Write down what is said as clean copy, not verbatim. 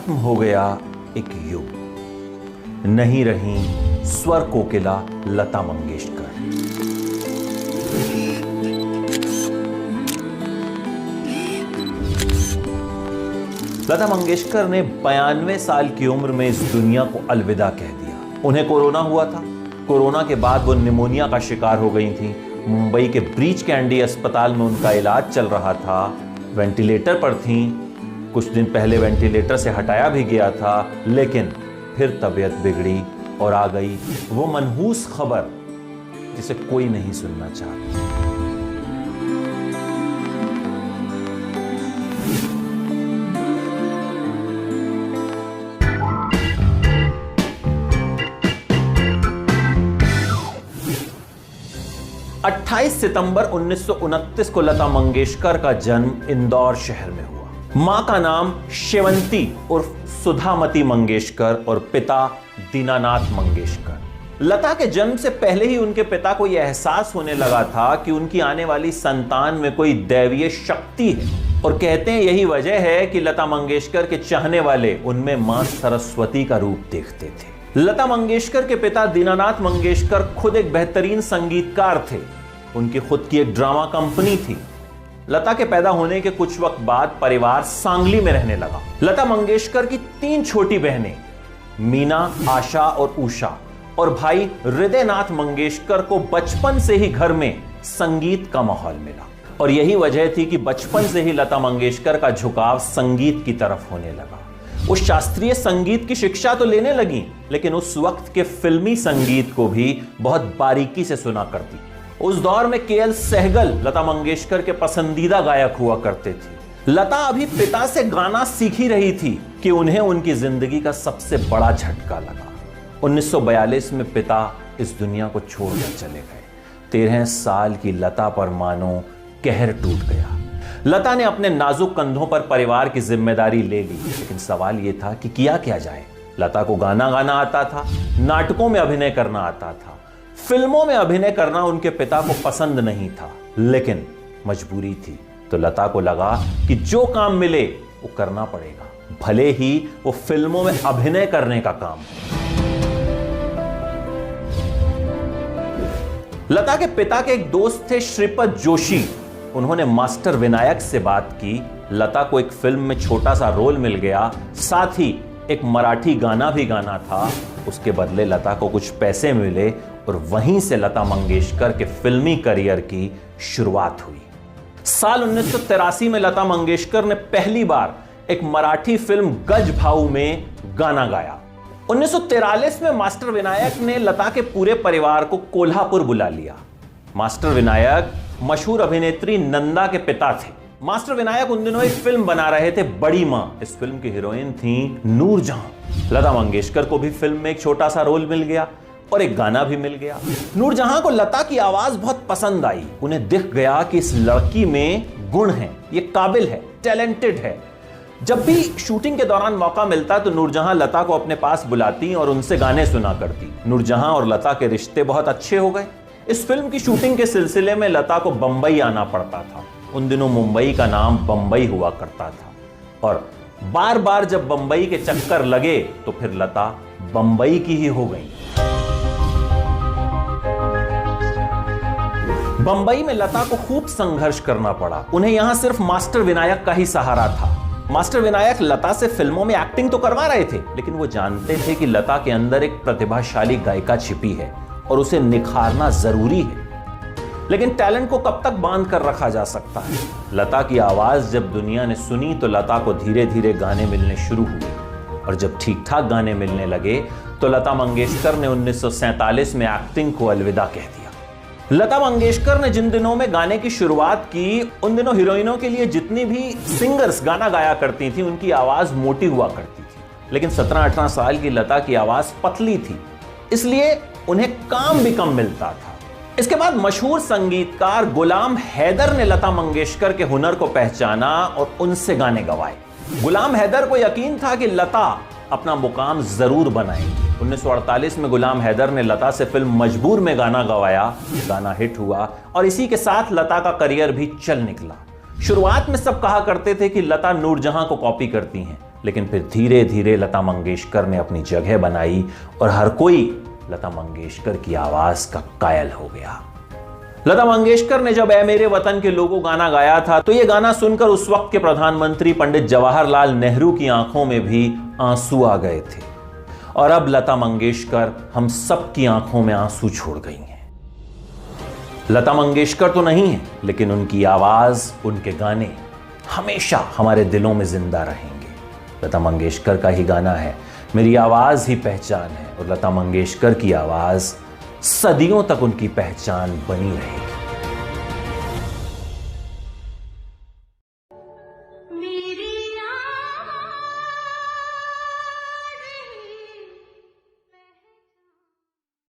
खत्म हो गया एक युग, नहीं रही स्वर कोकिला लता मंगेशकर। लता मंगेशकर ने 92 साल की उम्र में इस दुनिया को अलविदा कह दिया। उन्हें कोरोना हुआ था। कोरोना के बाद वो निमोनिया का शिकार हो गई थी। मुंबई के ब्रीच कैंडी अस्पताल में उनका इलाज चल रहा था। वेंटिलेटर पर थीं। कुछ दिन पहले वेंटिलेटर से हटाया भी गया था, लेकिन फिर तबीयत बिगड़ी और आ गई वो मनहूस खबर जिसे कोई नहीं सुनना चाहता। 28 सितंबर 1929 को लता मंगेशकर का जन्म इंदौर शहर में हुआ। मां का नाम शेवंती उर्फ सुधामती मंगेशकर और पिता दीनानाथ मंगेशकर। लता के जन्म से पहले ही उनके पिता को यह एहसास होने लगा था कि उनकी आने वाली संतान में कोई दैवीय शक्ति है, और कहते हैं यही वजह है कि लता मंगेशकर के चाहने वाले उनमें मां सरस्वती का रूप देखते थे। लता मंगेशकर के पिता दीनानाथ मंगेशकर खुद एक बेहतरीन संगीतकार थे। उनकी खुद की एक ड्रामा कंपनी थी। लता के पैदा होने के कुछ वक्त बाद परिवार सांगली में रहने लगा। लता मंगेशकर की 3 छोटी बहनें मीना, आशा और उषा और भाई हृदयनाथ मंगेशकर को बचपन से ही घर में संगीत का माहौल मिला, और यही वजह थी कि बचपन से ही लता मंगेशकर का झुकाव संगीत की तरफ होने लगा। वो शास्त्रीय संगीत की शिक्षा तो लेने लगी, लेकिन उस वक्त के फिल्मी संगीत को भी बहुत बारीकी से सुना करती। उस दौर में केएल सहगल लता मंगेशकर के पसंदीदा गायक हुआ करते थे। लता अभी पिता से गाना सीख ही रही थी कि उन्हें उनकी जिंदगी का सबसे बड़ा झटका लगा। 1942 में पिता इस दुनिया को छोड़कर चले गए। 13 साल की लता पर मानो कहर टूट गया। लता ने अपने नाजुक कंधों पर परिवार की जिम्मेदारी ले ली, लेकिन सवाल यह था कि किया क्या जाए। लता को गाना गाना आता था, नाटकों में अभिनय करना आता था, फिल्मों में अभिनय करना उनके पिता को पसंद नहीं था, लेकिन मजबूरी थी। तो लता को लगा कि जो काम मिले वो करना पड़ेगा, भले ही वो फिल्मों में अभिनय करने का काम हो। लता के पिता के एक दोस्त थे श्रीपद जोशी। उन्होंने मास्टर विनायक से बात की। लता को एक फिल्म में छोटा सा रोल मिल गया, साथ ही एक मराठी गाना भी गाना था। उसके बदले लता को कुछ पैसे मिले और वहीं से लता मंगेशकर के फिल्मी करियर की शुरुआत हुई। साल 1983 में लता मंगेशकर ने पहली बार एक मराठी फिल्म गज भाऊ में गाना गाया। 1943 में मास्टर विनायक ने लता के पूरे परिवार को कोल्हापुर बुला लिया। मास्टर विनायक मशहूर अभिनेत्री नंदा के पिता थे। मास्टर विनायक उन दिनों एक फिल्म बना रहे थे, बड़ी मां। इस फिल्म की हीरोइन थी नूरजहां। लता मंगेशकर को भी फिल्म में एक छोटा सा रोल मिल गया और एक गाना भी मिल गया। नूरजहां को लता की आवाज बहुत पसंद आई। उन्हें दिख गया कि इस लड़की में गुण है, ये काबिल है, टैलेंटेड है। जब भी शूटिंग के दौरान मौका मिलता तो नूरजहां लता को अपने पास बुलाती और उनसे गाने सुना करती। नूरजहां और लता के रिश्ते बहुत अच्छे हो गए। इस फिल्म की शूटिंग के सिलसिले में लता को बंबई आना पड़ता था। उन दिनों मुंबई का नाम बंबई हुआ करता था, और बार बार जब बंबई के चक्कर लगे तो फिर लता बंबई की ही हो गई। बंबई में लता को खूब संघर्ष करना पड़ा। उन्हें यहां सिर्फ मास्टर विनायक का ही सहारा था। मास्टर विनायक लता से फिल्मों में एक्टिंग तो करवा रहे थे, लेकिन वो जानते थे कि लता के अंदर एक प्रतिभाशाली गायिका छिपी है और उसे निखारना जरूरी है। लेकिन टैलेंट को कब तक बांध कर रखा जा सकता है। लता की आवाज जब दुनिया ने सुनी तो लता को धीरे धीरे गाने मिलने शुरू हुए, और जब ठीक ठाक गाने मिलने लगे तो लता मंगेशकर ने 1947 में एक्टिंग को अलविदा कह दिया। लता मंगेशकर ने जिन दिनों में गाने की शुरुआत की, उन दिनों हीरोइनों के लिए जितनी भी सिंगर्स गाना गाया करती थी उनकी आवाज मोटी हुआ करती थी, लेकिन 17-18 साल की लता की आवाज पतली थी, इसलिए उन्हें काम भी कम मिलता था। इसके बाद मशहूर संगीतकार गुलाम हैदर ने लता मंगेशकर के हुनर को पहचाना और उनसे गाने गवाए। गुलाम हैदर को यकीन था कि लता अपना मुकाम जरूर बनाएंगी। 1948 में गुलाम हैदर ने लता से फिल्म मजबूर में गाना गवाया। गाना हिट हुआ और इसी के साथ लता का करियर भी चल निकला। शुरुआत में सब कहा करते थे कि लता नूरजहां को कॉपी करती हैं, लेकिन फिर धीरे धीरे लता मंगेशकर ने अपनी जगह बनाई और हर कोई लता मंगेशकर की आवाज का कायल हो गया। लता मंगेशकर ने जब ऐ मेरे वतन के लोगों गाना गाया था तो यह गाना सुनकर उस वक्त के प्रधानमंत्री पंडित जवाहरलाल नेहरू की आंखों में भी आंसू आ गए थे। और अब लता मंगेशकर हम सब की आंखों में आंसू छोड़ गई हैं। लता मंगेशकर तो नहीं है, लेकिन उनकी आवाज, उनके गाने हमेशा हमारे दिलों में जिंदा रहेंगे। लता मंगेशकर का ही गाना है, मेरी आवाज ही पहचान है, और लता मंगेशकर की आवाज सदियों तक उनकी पहचान बनी रहेगी।